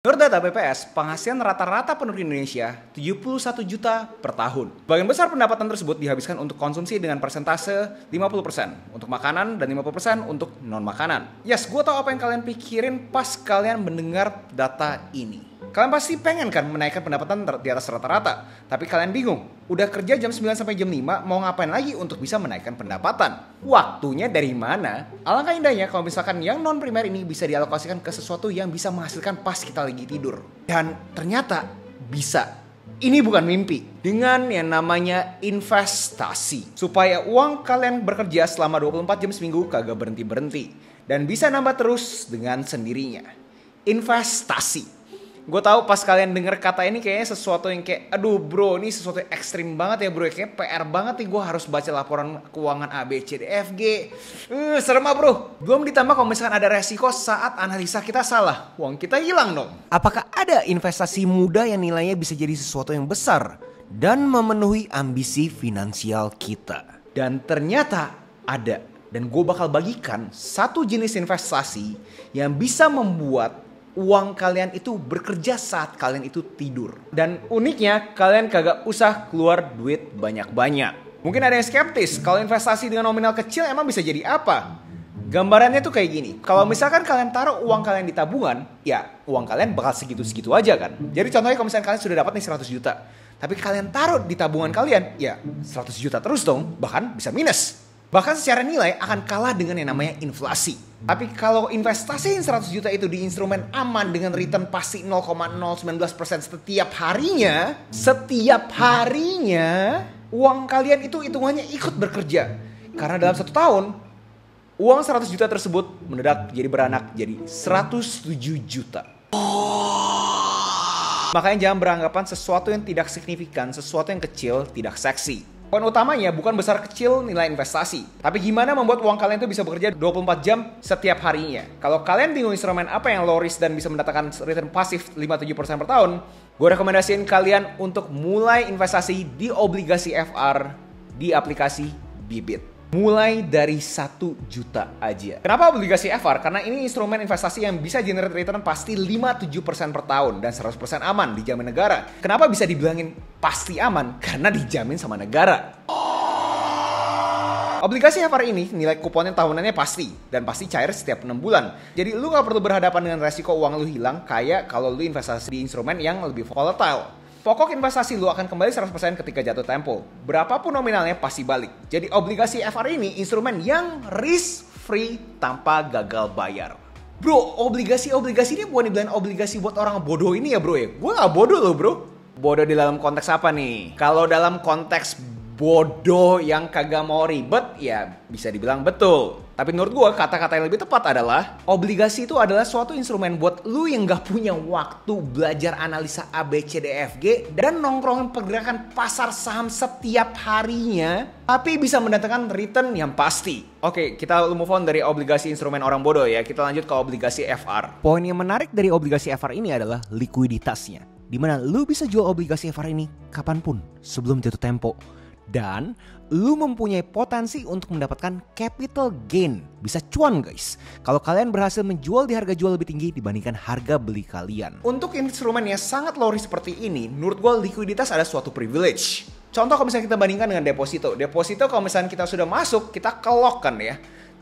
Menurut data BPS, penghasilan rata-rata penduduk Indonesia 71 juta per tahun. Bagian besar pendapatan tersebut dihabiskan untuk konsumsi dengan persentase 50% untuk makanan dan 50% untuk non-makanan. Yes, gue tahu apa yang kalian pikirin pas kalian mendengar data ini. Kalian pasti pengen kan menaikkan pendapatan di atas rata-rata. Tapi kalian bingung, udah kerja jam 9 sampai jam 5, mau ngapain lagi untuk bisa menaikkan pendapatan? Waktunya dari mana? Alangkah indahnya kalau misalkan yang non-primer ini bisa dialokasikan ke sesuatu yang bisa menghasilkan pas kita lagi tidur. Dan ternyata bisa. Ini bukan mimpi. Dengan yang namanya investasi. Supaya uang kalian bekerja selama 24 jam seminggu kagak berhenti-berhenti. Dan bisa nambah terus dengan sendirinya. Investasi. Gue tahu pas kalian denger kata ini kayaknya sesuatu yang kayak, aduh bro, ini sesuatu yang ekstrim banget ya bro, kayak PR banget nih gue harus baca laporan keuangan A, B, C, D, F, G. Serem ah bro. Belum ditambah kalau misalkan ada resiko saat analisa kita salah, uang kita hilang dong. Apakah ada investasi muda yang nilainya bisa jadi sesuatu yang besar dan memenuhi ambisi finansial kita? Dan ternyata ada. Dan gue bakal bagikan satu jenis investasi yang bisa membuat uang kalian itu bekerja saat kalian itu tidur. Dan uniknya kalian kagak usah keluar duit banyak-banyak. Mungkin ada yang skeptis, kalau investasi dengan nominal kecil emang bisa jadi apa? Gambarannya tuh kayak gini. Kalau misalkan kalian taruh uang kalian di tabungan, ya uang kalian bakal segitu-segitu aja kan. Jadi contohnya kalau misalkan kalian sudah dapat nih 100 juta. Tapi kalian taruh di tabungan kalian, ya 100 juta terus dong, bahkan bisa minus. Bahkan secara nilai akan kalah dengan yang namanya inflasi. Tapi kalau investasiin 100 juta itu di instrumen aman dengan return pasti 0,019% setiap harinya, uang kalian itu hitungannya ikut bekerja. Karena dalam 1 tahun, uang 100 juta tersebut mendadak jadi beranak jadi 107 juta. Makanya jangan beranggapan sesuatu yang tidak signifikan, sesuatu yang kecil tidak seksi. Poin utamanya bukan besar kecil nilai investasi, tapi gimana membuat uang kalian itu bisa bekerja 24 jam setiap harinya. Kalau kalian bingung instrumen apa yang low risk dan bisa mendatangkan return pasif 5-7% per tahun, gue rekomendasiin kalian untuk mulai investasi di obligasi FR di aplikasi Bibit. Mulai dari 1 juta aja. Kenapa obligasi FR? Karena ini instrumen investasi yang bisa generate return pasti 5-7% per tahun dan 100% aman, dijamin negara. Kenapa bisa dibilangin pasti aman? Karena dijamin sama negara. Obligasi FR ini nilai kuponnya tahunannya pasti dan pasti cair setiap 6 bulan. Jadi lu gak perlu berhadapan dengan resiko uang lu hilang kayak kalau lu investasi di instrumen yang lebih volatile. Pokok investasi lu akan kembali 100% ketika jatuh tempo. Berapapun nominalnya pasti balik. Jadi obligasi FR ini instrumen yang risk free tanpa gagal bayar. Bro, obligasi ini bukan dibilang obligasi buat orang bodoh ini ya bro ya. Gue gak bodoh loh bro. Bodoh di dalam konteks apa nih? Kalau dalam konteks bodoh yang kagak mau ribet, ya bisa dibilang betul. Tapi menurut gue kata-kata yang lebih tepat adalah obligasi itu adalah suatu instrumen buat lu yang gak punya waktu belajar analisa A, B, C, D, F, G dan nongkrongin pergerakan pasar saham setiap harinya, tapi bisa mendatangkan return yang pasti. Oke, kita move on dari obligasi instrumen orang bodoh ya. Kita lanjut ke obligasi FR. Poin yang menarik dari obligasi FR ini adalah likuiditasnya, dimana lu bisa jual obligasi FR ini kapanpun sebelum jatuh tempo. Dan lu mempunyai potensi untuk mendapatkan capital gain. Bisa cuan guys, kalau kalian berhasil menjual di harga jual lebih tinggi dibandingkan harga beli kalian. Untuk instrumen yang sangat low risk seperti ini, menurut gue likuiditas ada suatu privilege. Contoh kalau misalnya kita bandingkan dengan deposito. Deposito kalau misalnya kita sudah masuk, kita kelok kan ya.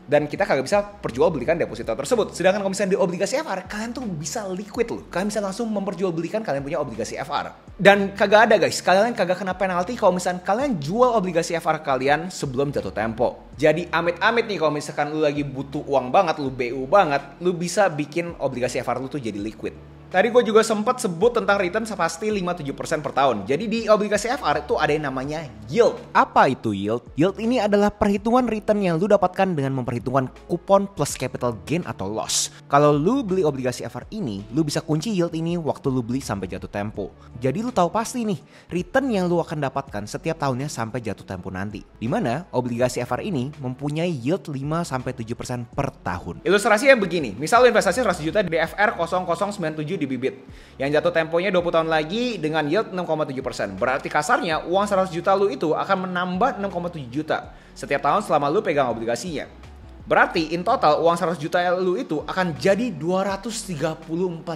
Dan kita kagak bisa perjualbelikan deposito tersebut. Sedangkan kalau misalnya di obligasi FR, kalian tuh bisa liquid loh. Kalian bisa langsung memperjualbelikan kalian punya obligasi FR. Dan kagak ada guys, kalian kagak kena penalti kalau misalnya kalian jual obligasi FR kalian sebelum jatuh tempo. Jadi amit-amit nih kalau misalkan lu lagi butuh uang banget, lu BU banget, lu bisa bikin obligasi FR lu tuh jadi liquid. Tadi gue juga sempat sebut tentang return pasti 5-7% per tahun. Jadi di obligasi FR itu ada yang namanya yield. Apa itu yield? Yield ini adalah perhitungan return yang lu dapatkan dengan memperhitungkan kupon plus capital gain atau loss. Kalau lu beli obligasi FR ini, lu bisa kunci yield ini waktu lu beli sampai jatuh tempo. Jadi lu tahu pasti nih, return yang lu akan dapatkan setiap tahunnya sampai jatuh tempo nanti. Dimana obligasi FR ini mempunyai yield 5-7% per tahun. Ilustrasinya begini, misal lu investasi 100 juta di FR 0097 di Bibit yang jatuh temponya 20 tahun lagi dengan yield 6,7%. Berarti kasarnya uang 100 juta lu itu akan menambah 6,7 juta setiap tahun selama lu pegang obligasinya. Berarti in total uang 100 juta lu itu akan jadi 234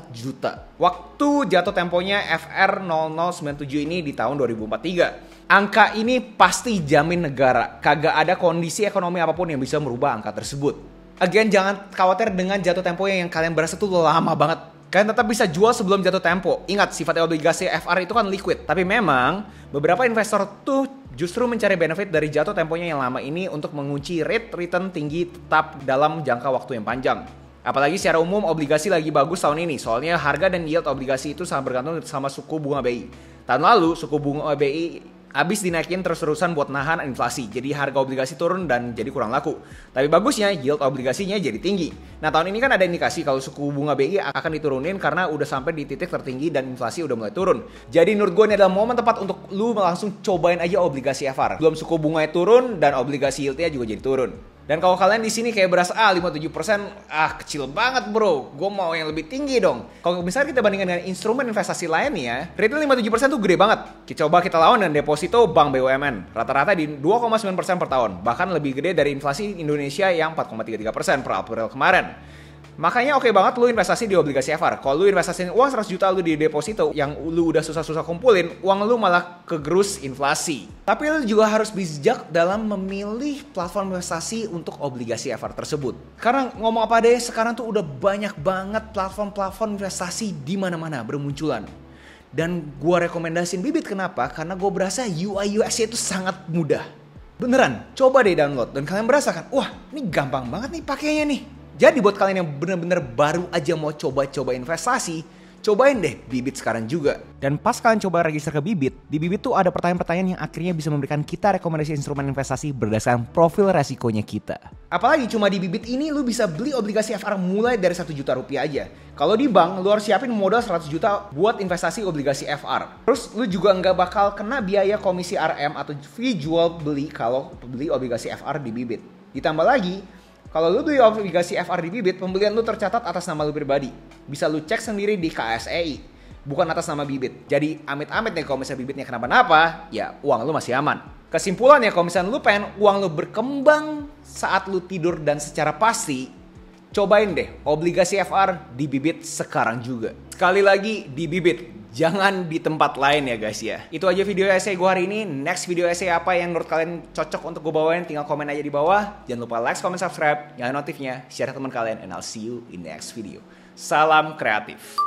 juta. Waktu jatuh temponya FR0097 ini di tahun 2043. Angka ini pasti jamin negara. Kagak ada kondisi ekonomi apapun yang bisa merubah angka tersebut. Again, jangan khawatir dengan jatuh temponya yang kalian berasa tuh lama banget. Kalian tetap bisa jual sebelum jatuh tempo. Ingat, sifatnya obligasi FR itu kan liquid. Tapi memang, beberapa investor tuh justru mencari benefit dari jatuh temponya yang lama ini untuk mengunci rate return tinggi tetap dalam jangka waktu yang panjang. Apalagi secara umum obligasi lagi bagus tahun ini. Soalnya harga dan yield obligasi itu sangat bergantung sama suku bunga BI. Tahun lalu, suku bunga BI habis dinaikin terus-terusan buat nahan inflasi. Jadi harga obligasi turun dan jadi kurang laku. Tapi bagusnya yield obligasinya jadi tinggi. Nah tahun ini kan ada indikasi kalau suku bunga BI akan diturunin karena udah sampai di titik tertinggi dan inflasi udah mulai turun. Jadi menurut gue ini adalah momen tepat untuk lu langsung cobain aja obligasi FR. Belum suku bunganya turun dan obligasi yieldnya juga jadi turun. Dan kalau kalian di sini kayak berasa 57%, kecil banget bro. Gue mau yang lebih tinggi dong. Kalau misalnya kita bandingkan dengan instrumen investasi lainnya, rate 57% tuh gede banget. Coba kita lawan dengan deposito bank BUMN. Rata-rata di 2,9% per tahun. Bahkan lebih gede dari inflasi Indonesia yang 4,33% per April kemarin. Makanya oke banget lu investasi di obligasi FR. Kalau lu investasiin uang 100 juta lu di deposito yang lu udah susah-susah kumpulin, uang lu malah kegerus inflasi. Tapi lu juga harus bijak dalam memilih platform investasi untuk obligasi FR tersebut. Karena ngomong apa deh, sekarang tuh udah banyak banget platform-platform investasi di mana-mana bermunculan. Dan gua rekomendasiin Bibit kenapa? Karena gua berasa UI UX-nya itu sangat mudah. Beneran, coba deh download dan kalian merasakan, wah ini gampang banget nih pakainya nih. Jadi buat kalian yang bener-bener baru aja mau coba-coba investasi, cobain deh Bibit sekarang juga. Dan pas kalian coba register ke Bibit, di Bibit tuh ada pertanyaan-pertanyaan yang akhirnya bisa memberikan kita rekomendasi instrumen investasi berdasarkan profil resikonya kita. Apalagi cuma di Bibit ini lu bisa beli obligasi FR mulai dari 1 juta rupiah aja. Kalau di bank, lu harus siapin modal 100 juta buat investasi obligasi FR. Terus lu juga nggak bakal kena biaya komisi RM atau fee jual beli kalau beli obligasi FR di Bibit. Ditambah lagi, kalau lu beli obligasi FR di Bibit, pembelian lu tercatat atas nama lu pribadi. Bisa lu cek sendiri di KSEI, bukan atas nama Bibit. Jadi amit-amit nih kalau misalnya Bibitnya kenapa-napa, ya uang lu masih aman. Kesimpulannya kalau misalnya lu pengen uang lu berkembang saat lu tidur dan secara pasti, cobain deh obligasi FR di Bibit sekarang juga. Sekali lagi di Bibit. Jangan di tempat lain ya guys ya. Itu aja video essay gue hari ini. Next video essay apa yang menurut kalian cocok untuk gue bawain, tinggal komen aja di bawah. Jangan lupa like, comment, subscribe, nyalain notifnya, share ke teman kalian, and I'll see you in next video. Salam kreatif.